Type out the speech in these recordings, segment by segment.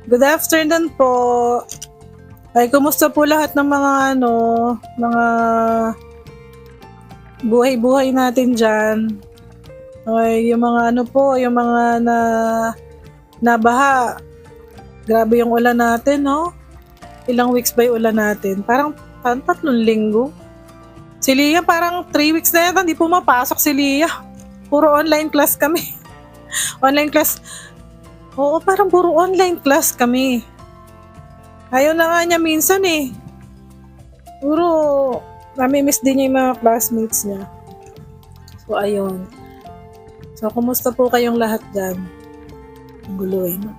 Good afternoon po. Ay, kumusta po lahat ng mga buhay-buhay natin diyan? Ay, yung mga yung mga nabaha. Grabe yung ulan natin, no? Ilang weeks ba yung ulan natin? Parang 3 linggo. Si Lia parang 3 weeks na yata, hindi pumapasok si Lia. Puro online class kami. Online class. Oo, parang puro online class kami. Ayaw na nga niya minsan eh. Puro nami-miss din niya yung mga classmates niya. So, ayun. So, kumusta po kayong lahat dyan? Ang gulo eh, no?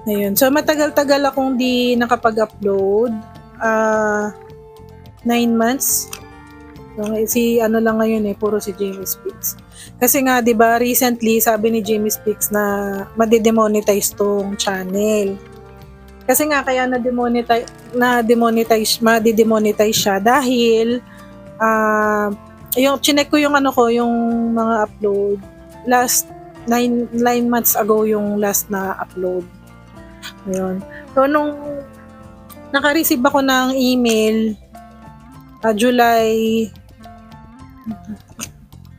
Ayun. So, matagal-tagal akong di nakapag-upload. 9 months. So, si lang ngayon eh, puro si Jamie Speaks. Kasi nga, di ba, recently, sabi ni Jamie Speaks na madidemonetize tong channel. Kasi nga, kaya madidemonetize siya dahil, yung chinek ko yung yung mga upload. Last 9 months ago yung last na upload. Ayun. So, nung naka-receive ako ng email,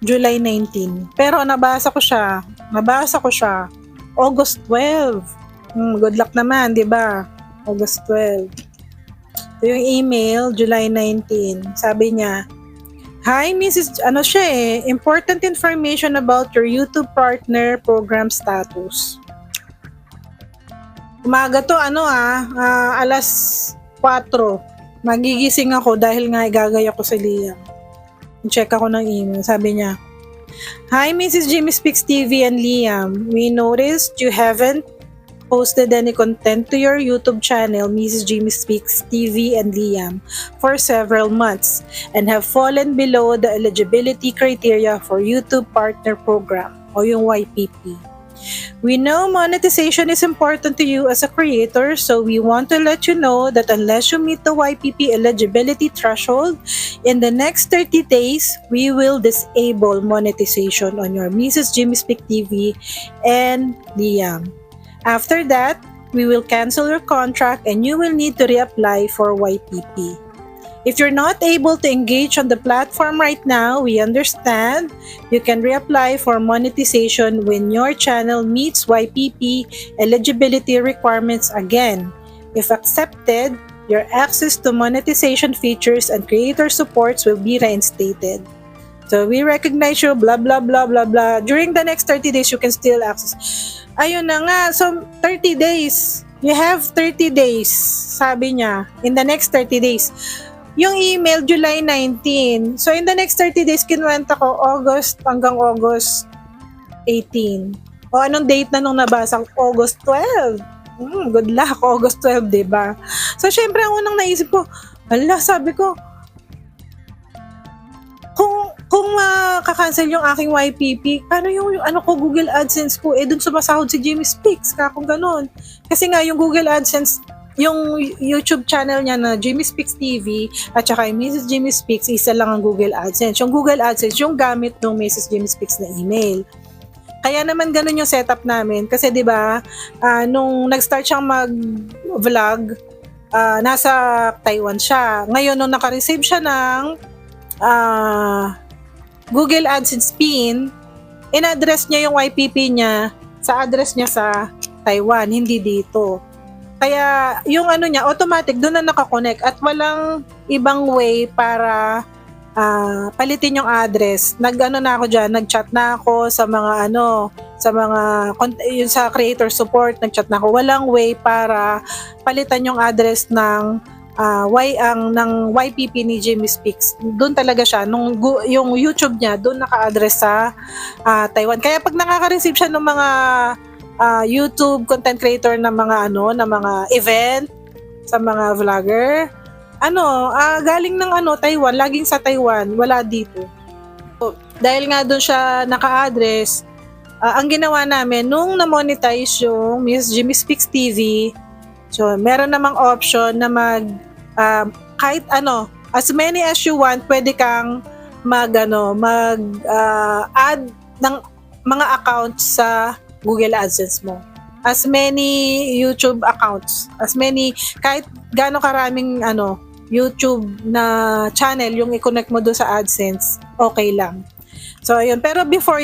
July 19. Pero nabasa ko siya. August 12. Good luck naman, di ba? August 12. So, yung email, July 19. Sabi niya, "Hi, Mrs. Important information about your YouTube partner program status." Umaga to, alas 4. Magigising ako dahil nga igagaya ko sa Liam. Check ako ng email. Sabi niya, "Hi, Mrs. Jimmy Speaks TV and Liam. We noticed you haven't posted any content to your YouTube channel, Mrs. Jimmy Speaks TV and Liam, for several months and have fallen below the eligibility criteria for YouTube Partner Program o yung YPP. We know monetization is important to you as a creator, so we want to let you know that unless you meet the YPP eligibility threshold, in the next 30 days, we will disable monetization on your Mrs. Jimmy Speak TV and Liam. After that, we will cancel your contract and you will need to reapply for YPP. If you're not able to engage on the platform right now, we understand. You can reapply for monetization when your channel meets YPP eligibility requirements again. If accepted, your access to monetization features and creator supports will be reinstated. So we recognize you, blah, blah, blah, blah, blah. During the next 30 days, you can still access." Ayun na nga. So, 30 days. You have 30 days, sabi niya, in the next 30 days. Yung email, July 19. So, in the next 30 days, kinuwenta ko August hanggang August 18. O, anong date na nung nabasa? August 12. Good luck, August 12, diba? So, syempre, ang unang naisip ko, sabi ko, kung kakancel yung aking YPP, paano yung Google AdSense ko? Dun sumasahod si Jimmy Speaks, kung ganun. Kasi nga, yung Google AdSense, yung YouTube channel niya na Jimmy Speaks TV at saka yung Mrs. Jimmy Speaks, isa lang ang Google AdSense. Yung Google AdSense, yung gamit ng Mrs. Jimmy Speaks na email. Kaya naman ganun yung setup namin. Kasi 'di ba, nung nag-start siyang mag-vlog, nasa Taiwan siya. Ngayon, nung naka-receive siya ng Google AdSense PIN, in-address niya yung YPP niya sa address niya sa Taiwan, hindi dito. Kaya yung niya, automatic doon na nakakonect at walang ibang way para palitin yung address. Nag-chat na ako sa mga yung sa creator support, nag-chat na ako. Walang way para palitan yung address ng ng YPP ni Jimmy Speaks. Doon talaga siya, yung YouTube niya, doon naka-address sa Taiwan. Kaya pag nakaka-receive siya ng mga YouTube content creator na mga event sa mga vlogger, galing ng Taiwan, laging sa Taiwan, wala dito. So, dahil nga doon siya naka-address, ang ginawa namin nung na-monetize yung Miss Jimmy Speaks TV, so meron namang option na kahit as many as you want, pwede kang add ng mga accounts sa Google AdSense mo. as many YouTube accounts, kahit gaano karaming YouTube na channel yung i-connect mo doon sa AdSense, okay lang. So ayun, pero before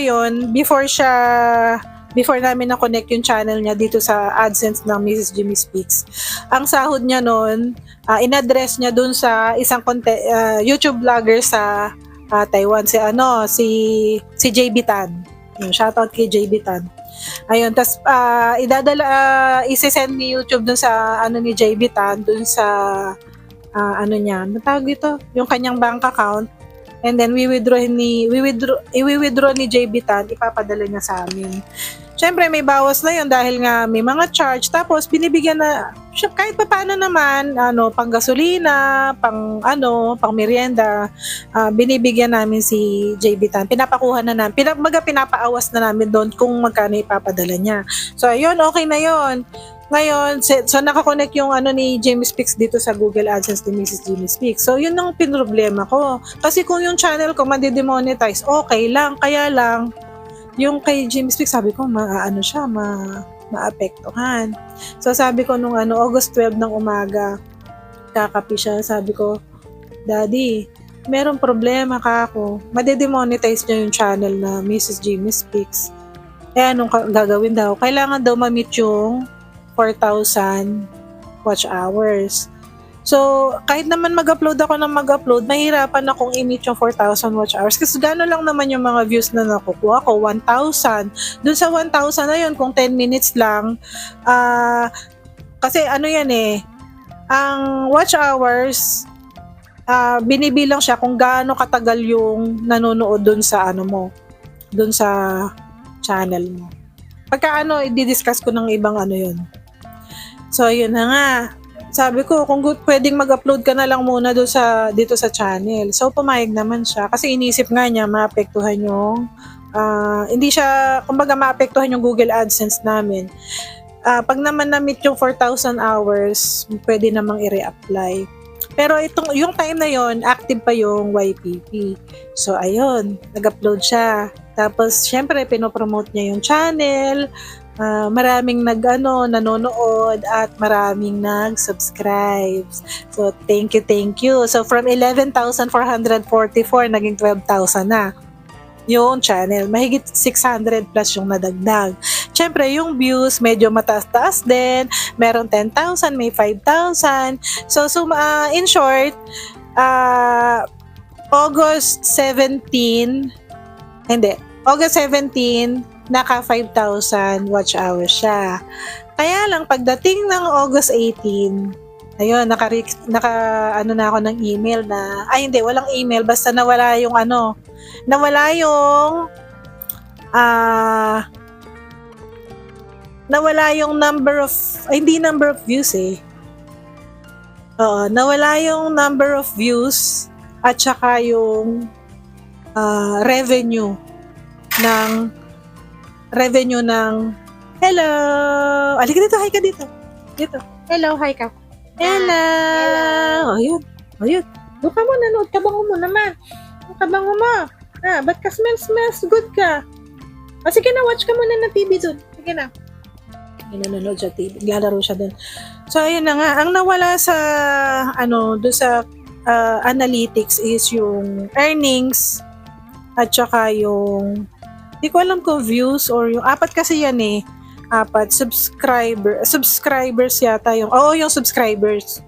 namin na-connect yung channel niya dito sa AdSense ng Mrs. Jimmy Speaks, ang sahod niya noon, in-address niya dun sa isang YouTube vlogger sa Taiwan, si JB Tan. Shoutout kay JB Tan. Ayun, tas isi-send ni YouTube dun sa ni JB Tan dun sa niya, natawag dito, yung kanyang bank account, and then i-withdraw ni JB Tan, ipapadala niya sa amin. Syempre may bawas na yun dahil nga may mga charge, tapos binibigyan na kahit pa paano naman, pang gasolina, pang merienda, binibigyan namin si JB Tan. Pinapakuha na namin, pinapaawas na namin doon kung magkano ipapadala niya. So ayun, okay na yun. Ngayon, so nakakonect yung ni Jimmy Speaks dito sa Google AdSense ni Mrs. Jimmy Speaks. So yun ang pinroblema ko. Kasi kung yung channel ko madidemonetize, okay lang. Kaya lang, yung kay Jimmy Speaks, sabi ko, maapektuhan. So sabi ko nung August 12 ng umaga, kakapi siya, sabi ko, Daddy, merong problema ka ako. Madidemonetize niya yung channel na Mrs. Jimmy Speaks. Anong gagawin daw? Kailangan daw ma-meet yung 4,000 watch hours. So, kahit naman mag-upload, mahirapan akong i-meet yung 4,000 watch hours. Kasi gano'n lang naman yung mga views na nakukuha ko, 1,000. Dun sa 1,000 na yun, kung 10 minutes lang, kasi ang watch hours, binibilang siya kung gaano katagal yung nanonood dun sa dun sa channel mo. Pagka i-discuss ko ng ibang yun. So, yun na nga. Sabi ko, kung pwedeng mag-upload ka na lang muna dito sa channel. So, pumayag naman siya. Kasi inisip nga niya, maapektuhan yung, hindi siya, kumbaga maapektuhan yung Google AdSense namin. Pag naman na-meet yung 4,000 hours, pwede namang i-reapply. Pero yung time na yon, active pa yung YPP. So, ayun, nag-upload siya. Tapos, syempre, pinopromote niya yung channel. Maraming nanonood at maraming nag-subscribe. So, thank you. So, from 11,444, naging 12,000 na yung channel. Mahigit 600 plus yung nadagdag. Syempre, yung views, medyo mataas-taas din. Meron 10,000, may 5,000. So, in short, August 17, naka 5,000 watch hours siya. Kaya lang, pagdating ng August 18, ayun, na ako ng email na, walang email, basta nawala yung hindi number of views nawala yung number of views at saka yung revenue ng hello. Alika dito, hi ka dito. Hello, hi ka. Hello. Ayun. Doon ka mo, nanood. Kabango mo naman. Kabango mo. Ba't ka smells good ka? Sige na, watch ka muna ng TV doon. Sige na. Nanonood siya TV. Lalaro siya doon. So, ayun na nga. Ang nawala sa, doon sa analytics is yung earnings at saka yung di ko alam kung views or yung 4 kasi yan 4 subscribers yata yung subscribers.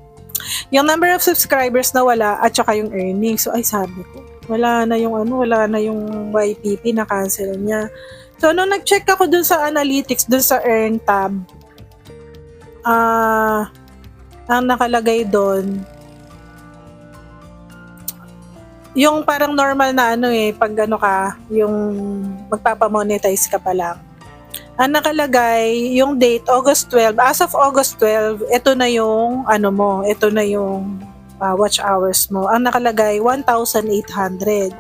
Yung number of subscribers na wala at saka yung earnings. So ay sabi ko, wala na yung YPP na cancel niya. So nung nag-check ako dun sa analytics, dun sa earn tab, ang nakalagay doon yung parang normal na pag yung magpapamonetize ka pa lang. Ang nakalagay, yung date, August 12. As of August 12, ito na yung watch hours mo. Ang nakalagay, 1,800.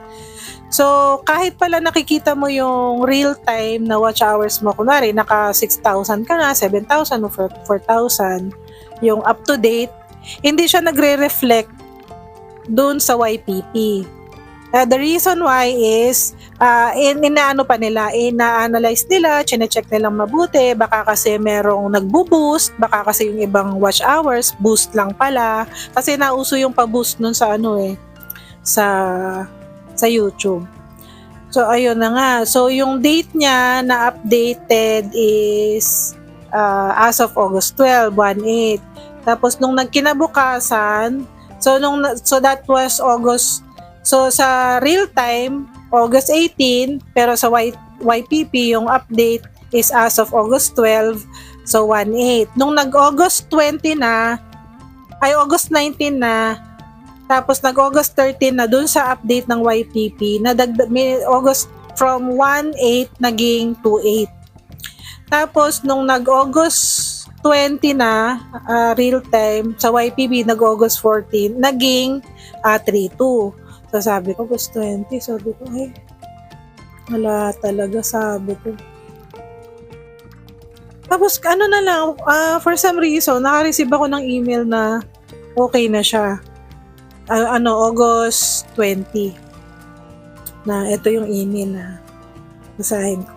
So, kahit pala nakikita mo yung real time na watch hours mo, kunwari, naka 6,000 ka na, 7,000 o 4,000, yung up to date, hindi siya nagre-reflect doon sa YPP. The reason why is, inaano pa nila, ina-analyze nila, chine-check nilang mabuti, baka kasi merong nagbo-boost, baka kasi yung ibang watch hours, boost lang pala. Kasi nauso yung pa-boost nun sa sa YouTube. So, ayun na nga. So, yung date niya na updated is as of August 12, 1/8. Tapos, nung nagkinabukasan, so that was August, so sa real time, August 18, pero sa YPP, yung update is as of August 12, so 1/8. Nung nag-August 20 na, August 19 na, tapos nag-August 13 na dun sa update ng YPP, August from 1/8 naging 2/8. Tapos nung nag-August 20 na, real time, sa YPP nag-August 14, naging 3/2. So sabi ko, August 20, sabi ko, wala talaga, sabi ko. Tapos ano na lang, for some reason, naka-receive ako ng email na okay na siya. August 20 na ito yung email na basahin ko.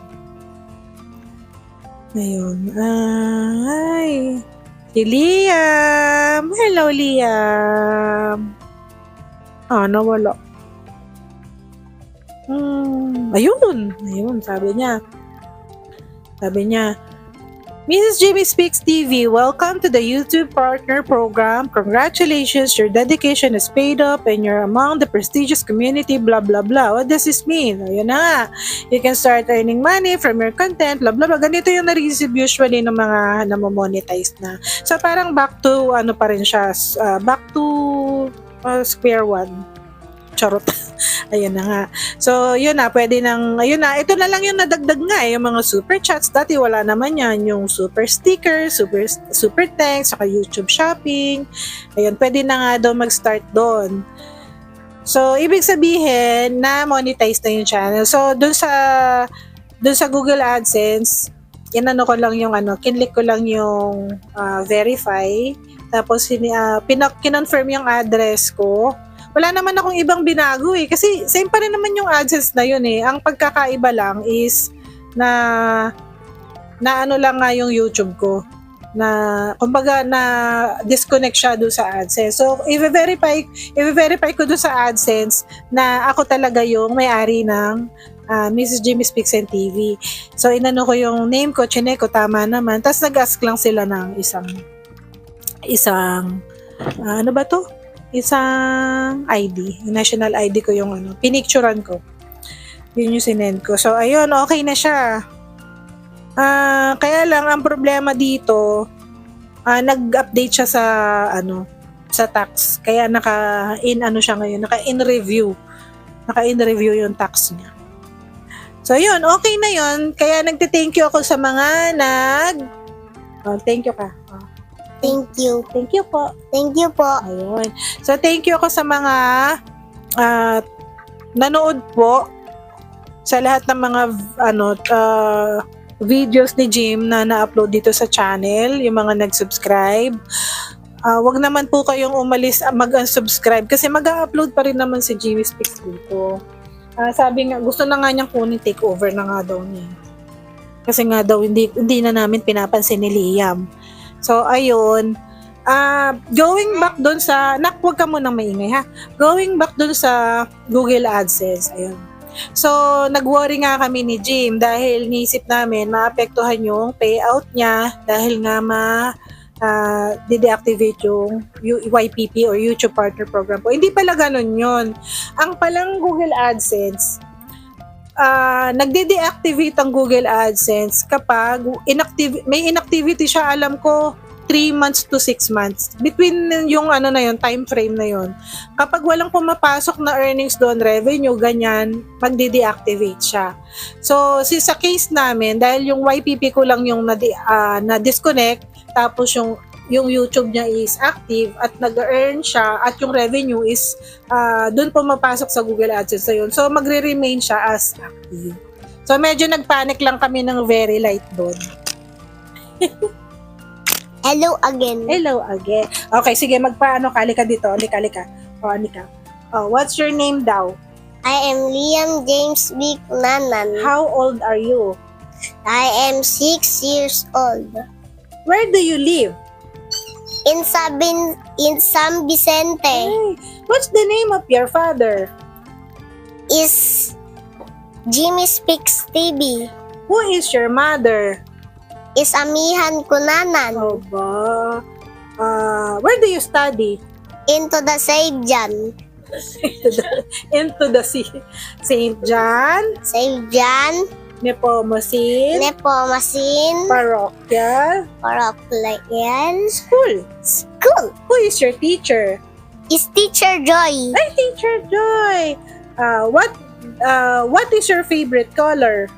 Ngayon, si Liam. Hello, Liam. Nawala. Ayun, sabi niya, Mrs. Jimmy Speaks TV, welcome to the YouTube Partner Program. Congratulations, your dedication is paid up and you're among the prestigious community, blah, blah, blah. What does this mean? Ayun na nga. You can start earning money from your content, blah, blah, blah. Ganito yung na-receive usually ng mga namomonetize na. So, parang back to, pa rin siya, back to square one. Charot. Ayun na nga. So, yun na, pwede nang, ayun na, ito na lang yung nadagdag nga, yung mga super chats. Dati wala naman yan, yung super sticker, super thanks, saka YouTube shopping. Ayun, pwede na nga daw mag-start doon. So, ibig sabihin na monetize na yung channel. So, dun sa Google AdSense, ko lang yung kinlik ko lang yung verify. Tapos, kinonfirm yung address ko. Wala naman akong ibang binago kasi same pa rin naman yung AdSense na yun Ang pagkakaiba lang is na lang nga yung YouTube ko na kumbaga na disconnect siya doon sa AdSense. So i-verify ko doon sa AdSense na ako talaga yung may-ari ng Mrs. Jimmy Speaks and TV. So inano ko yung name ko, chinek ko, tama naman. Tapos nag-ask lang sila ng isang ano ba to? Isang ID, national ID ko yung pinicturan ko. Yun yung sinend ko. So, ayun, okay na siya. Kaya lang, ang problema dito, nag-update siya sa tax. Kaya naka-in siya ngayon, naka-in review. Naka-in review yung tax niya. So, yun, okay na yun. Kaya nagte-thank you ako sa mga thank you ka. Thank you. Thank you po. Thank you po. Ayun. So, thank you ako sa mga nanood po sa lahat ng mga videos ni Jim na na-upload dito sa channel, yung mga nag-subscribe. Wag naman po kayong umalis mag-unsubscribe kasi mag-upload pa rin naman si Jimmy Speaks dito. Sabi nga, gusto na nga niyang kunin, take over na nga daw niya. Kasi nga daw, hindi na namin pinapansin ni Liam. So, ayun. Going back doon sa, huwag ka munang maingay ha. Going back doon sa Google AdSense, ayun. So, nag-worry nga kami ni Jim dahil niisip namin maapektuhan yung payout niya dahil nga de-deactivate yung YPP or YouTube Partner Program po. Hindi pala ganun yun. Ang palang Google AdSense, nagde-deactivate ang Google AdSense kapag may inactivity siya, alam ko 3 months to 6 months. Between yung time frame na yon. Kapag walang pumapasok na earnings doon, revenue, ganyan, magde-deactivate siya. So, sa case namin, dahil yung YPP ko lang yung na-disconnect, tapos yung YouTube niya is active at nag-earn siya at yung revenue is doon pumapasok sa Google AdSense na yun. So, magre-remain siya as active. So, medyo nagpanic lang kami ng very light doon. Hello again. Hello again. Okay, sige, halika dito. Halika. Halika. What's your name daw? I am Liam James B. Kunanan. How old are you? I am 6 years old. Where do you live? In San Vicente Hey, what's the name of your father? is Jimmy Speaks TV. Who is your mother? Is Amihan Kunanan. Oh, ba? Where do you study? Into the Save John. Into the St. John, Save John. Nepomucene, Nepomucene. Parochial Parochial School. School. Who is your teacher? Is Teacher Joy. Hi, Teacher Joy. What is your favorite color?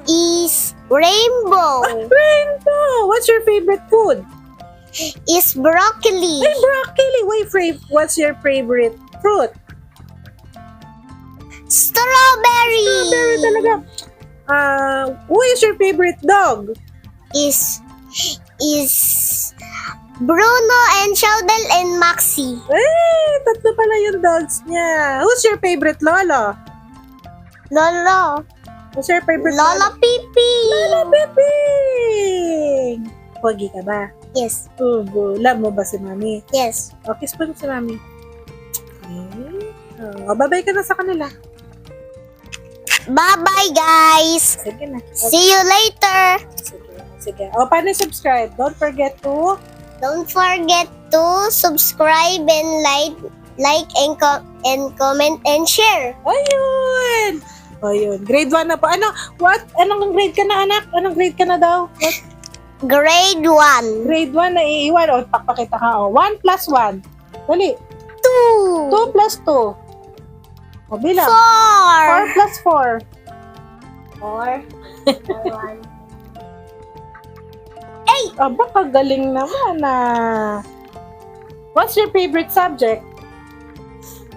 Is Rainbow. Rainbow. What's your favorite food? Is Broccoli. Hey, broccoli. What's your favorite fruit? Strawberry. Strawberry talaga. Who is your favorite dog? Is Bruno and Sheldon and Maxie. Eh, tatlo pala yung dogs niya. Who's your favorite lolo? Lolo. Who's your favorite Lola Pipi. Lolo Piping! Pogi ka ba? Yes. Ugo. Love mo ba si mami? Yes. O, kiss po si mami. Okay. Babay ka na sa kanila. Bye-bye, guys. Sige na. See you later. Sige. O, paano subscribe? Don't forget to Don't forget to subscribe and like and comment and share. Ayun! Ayun. Grade 1 na po. Anong grade ka na, anak? Anong grade ka na daw? What? Grade 1. Grade 1 na iiwan. O, pakpakita ka. O, 1 plus 1. Dali. 2. 2 plus 2. O, bilang. 4 4. plus 4. 4. Aba, kagaling naman What's your favorite subject?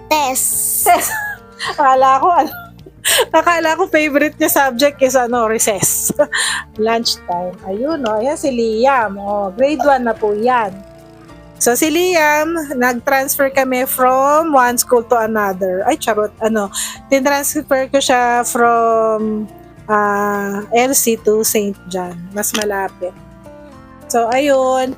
Test. Akala ko favorite niya subject is recess. Lunchtime. Ayun, ayan si Liam. Grade 1 na po yan. So si Liam, nag-transfer kami from one school to another. Ay, charot. Tinransfer ko siya from LC to St. John. Mas malapit. So, ayun.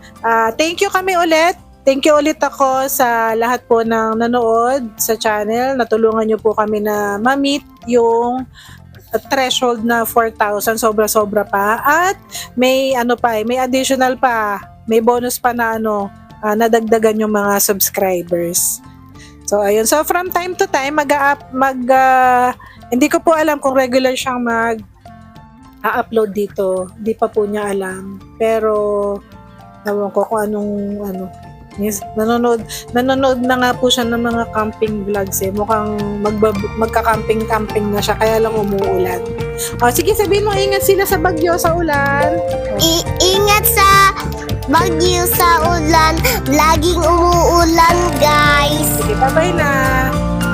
Thank you kami ulit. Thank you ulit ako sa lahat po ng nanood sa channel. Natulungan niyo po kami na ma-meet yung threshold na 4,000. Sobra-sobra pa. At may may additional pa. May bonus pa na nadagdagan yung mga subscribers. So, ayun. So, from time to time, hindi ko po alam kung regular siyang upload dito. Di pa po niya alam. Pero, ewan ko kung yes, nanonood na nga po siya ng mga camping vlogs Mukhang magka-camping na siya. Kaya lang umuulan. Sige, sabihin mo, ingat sila sa bagyo, sa ulan. Ingat sa bagyo sa ulan. Laging umuulan, guys. Sige, bye-bye na.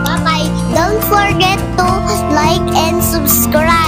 Bye-bye. Don't forget to like and subscribe.